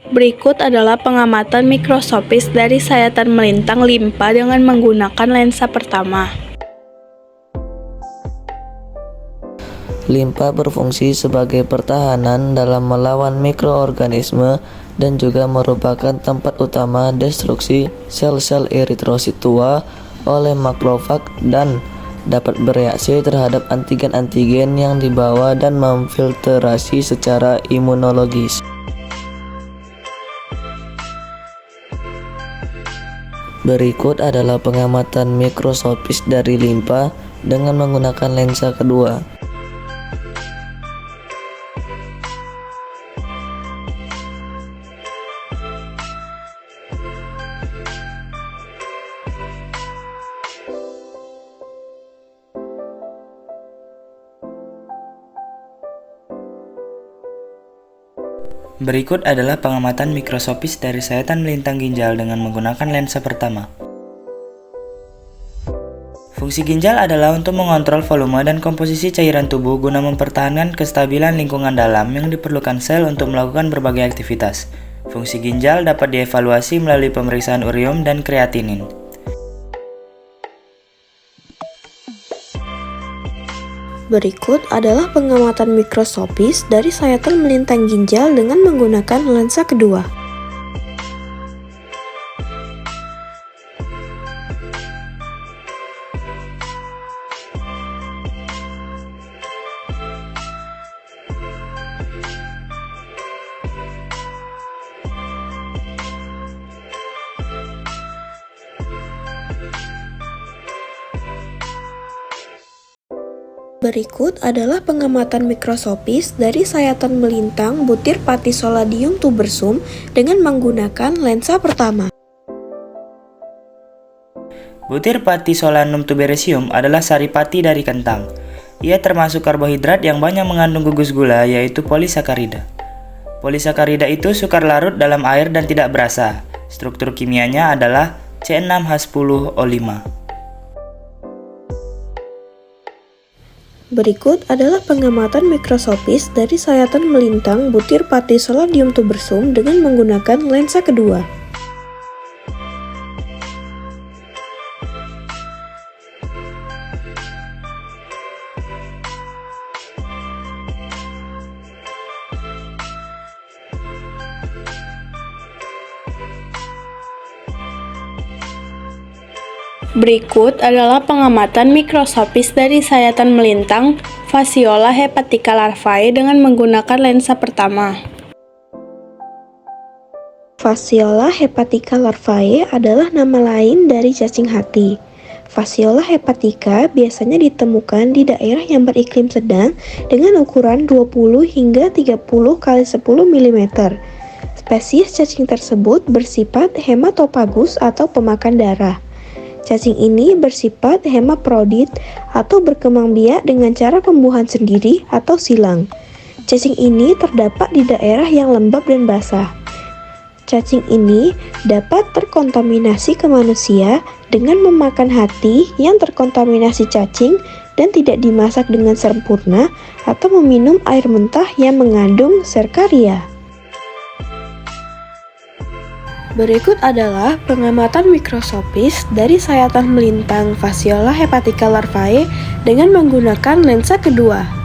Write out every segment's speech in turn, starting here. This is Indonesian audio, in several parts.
Berikut adalah pengamatan mikroskopis dari sayatan melintang limpa dengan menggunakan lensa pertama. Limpa berfungsi sebagai pertahanan dalam melawan mikroorganisme dan juga merupakan tempat utama destruksi sel-sel eritrosit tua oleh makrofag dan dapat bereaksi terhadap antigen-antigen yang dibawa dan memfiltrasi secara imunologis. Berikut adalah pengamatan mikroskopis dari limpa dengan menggunakan lensa kedua. Berikut adalah pengamatan mikroskopis dari sayatan melintang ginjal dengan menggunakan lensa pertama. Fungsi ginjal adalah untuk mengontrol volume dan komposisi cairan tubuh guna mempertahankan kestabilan lingkungan dalam yang diperlukan sel untuk melakukan berbagai aktivitas. Fungsi ginjal dapat dievaluasi melalui pemeriksaan urium dan kreatinin. Berikut adalah pengamatan mikroskopis dari sayatan melintang ginjal dengan menggunakan lensa kedua. Berikut adalah pengamatan mikroskopis dari sayatan melintang butir Patissoladium tubersum dengan menggunakan lensa pertama. Butir Patissolanum tuberosium adalah saripati dari kentang. Ia termasuk karbohidrat yang banyak mengandung gugus gula, yaitu polisakarida. Polisakarida itu sukar larut dalam air dan tidak berasa. Struktur kimianya adalah C6H10O5. Berikut adalah pengamatan mikroskopis dari sayatan melintang butir Patissoladium tubersum dengan menggunakan lensa kedua. Berikut adalah pengamatan mikroskopis dari sayatan melintang Fasciola hepatica larvae dengan menggunakan lensa pertama. Fasciola hepatica larvae adalah nama lain dari cacing hati. Fasciola hepatica biasanya ditemukan di daerah yang beriklim sedang dengan ukuran 20 hingga 30 x 10 mm. Spesies cacing tersebut bersifat hematopagus atau pemakan darah. Cacing ini bersifat hemaprodit atau berkembang biak dengan cara pembuahan sendiri atau silang. Cacing ini terdapat di daerah yang lembab dan basah. Cacing ini dapat terkontaminasi ke manusia dengan memakan hati yang terkontaminasi cacing dan tidak dimasak dengan sempurna atau meminum air mentah yang mengandung serkaria. Berikut adalah pengamatan mikroskopis dari sayatan melintang Fasciola hepatica larvae dengan menggunakan lensa kedua.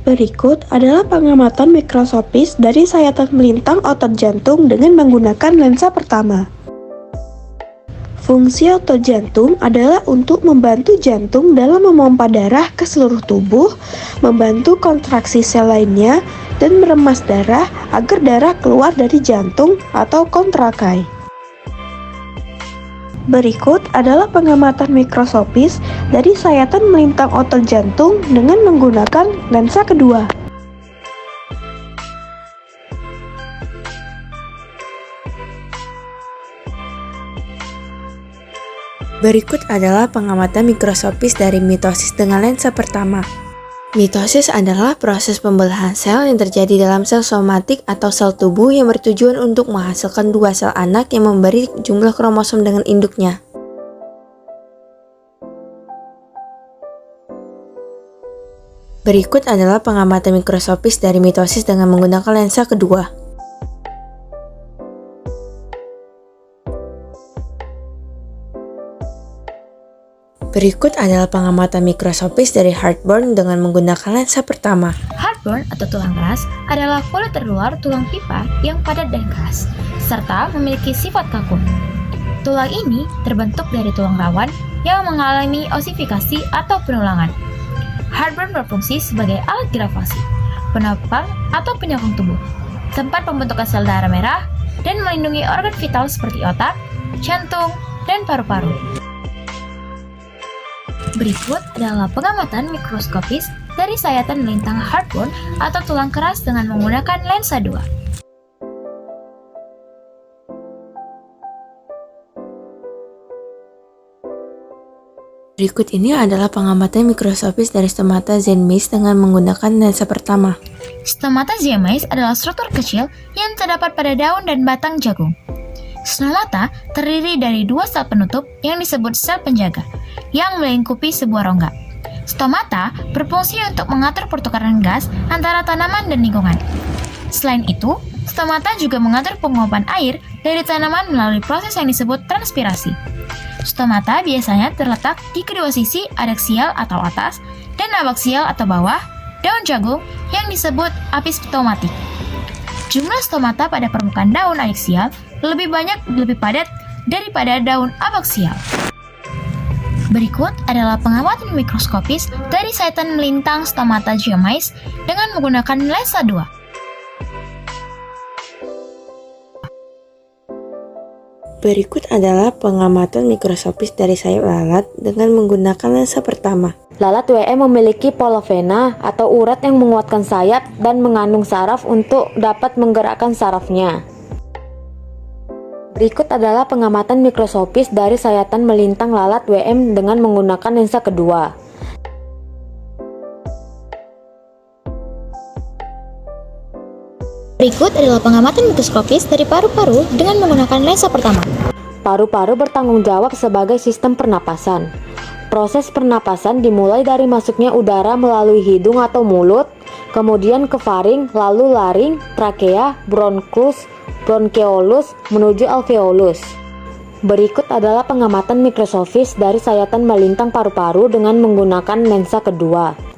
Berikut adalah pengamatan mikroskopis dari sayatan melintang otot jantung dengan menggunakan lensa pertama. Fungsi otot jantung adalah untuk membantu jantung dalam memompa darah ke seluruh tubuh, membantu kontraksi sel lainnya, dan meremas darah agar darah keluar dari jantung atau kontrakai. Berikut adalah pengamatan mikroskopis dari sayatan melintang otot jantung dengan menggunakan lensa kedua. Berikut adalah pengamatan mikroskopis dari mitosis dengan lensa pertama. Mitosis adalah proses pembelahan sel yang terjadi dalam sel somatik atau sel tubuh yang bertujuan untuk menghasilkan dua sel anak yang memberi jumlah kromosom dengan induknya. Berikut adalah pengamatan mikroskopis dari mitosis dengan menggunakan lensa kedua. Berikut adalah pengamatan mikroskopis dari heartburn dengan menggunakan lensa pertama. Heartburn atau tulang keras adalah kulit terluar tulang pipa yang padat dan keras, serta memiliki sifat kaku. Tulang ini terbentuk dari tulang rawan yang mengalami osifikasi atau penulangan. Heartburn berfungsi sebagai alat gravasi, penopang atau penyokong tubuh, tempat pembentukan sel darah merah, dan melindungi organ vital seperti otak, jantung, dan paru-paru. Berikut adalah pengamatan mikroskopis dari sayatan melintang heartburn atau tulang keras dengan menggunakan lensa 2. Berikut ini adalah pengamatan mikroskopis dari stomata zymais dengan menggunakan lensa pertama. Stomata zymais adalah struktur kecil yang terdapat pada daun dan batang jagung. Stomata terdiri dari dua sel penutup yang disebut sel penjaga, yang melingkupi sebuah rongga. Stomata berfungsi untuk mengatur pertukaran gas antara tanaman dan lingkungan. Selain itu, stomata juga mengatur penguapan air dari tanaman melalui proses yang disebut transpirasi. Stomata biasanya terletak di kedua sisi adaksial atau atas dan abaksial atau bawah daun jagung yang disebut apis stomatik. Jumlah stomata pada permukaan daun adaksial lebih padat daripada daun abaksial. Berikut adalah pengamatan mikroskopis dari sayatan melintang stomata zymais dengan menggunakan lensa 2. Berikut adalah pengamatan mikroskopis dari sayap lalat dengan menggunakan lensa pertama. Lalat WM memiliki polovena atau urat yang menguatkan sayap dan mengandung saraf untuk dapat menggerakkan sarafnya. Berikut adalah pengamatan mikroskopis dari sayatan melintang lalat WM dengan menggunakan lensa kedua. Berikut adalah pengamatan mikroskopis dari paru-paru dengan menggunakan lensa pertama. Paru-paru bertanggung jawab sebagai sistem pernapasan. Proses pernapasan dimulai dari masuknya udara melalui hidung atau mulut, kemudian ke faring, lalu laring, trakea, bronkus, bronkeolus menuju alveolus. Berikut adalah pengamatan mikroskopis dari sayatan melintang paru-paru dengan menggunakan lensa kedua.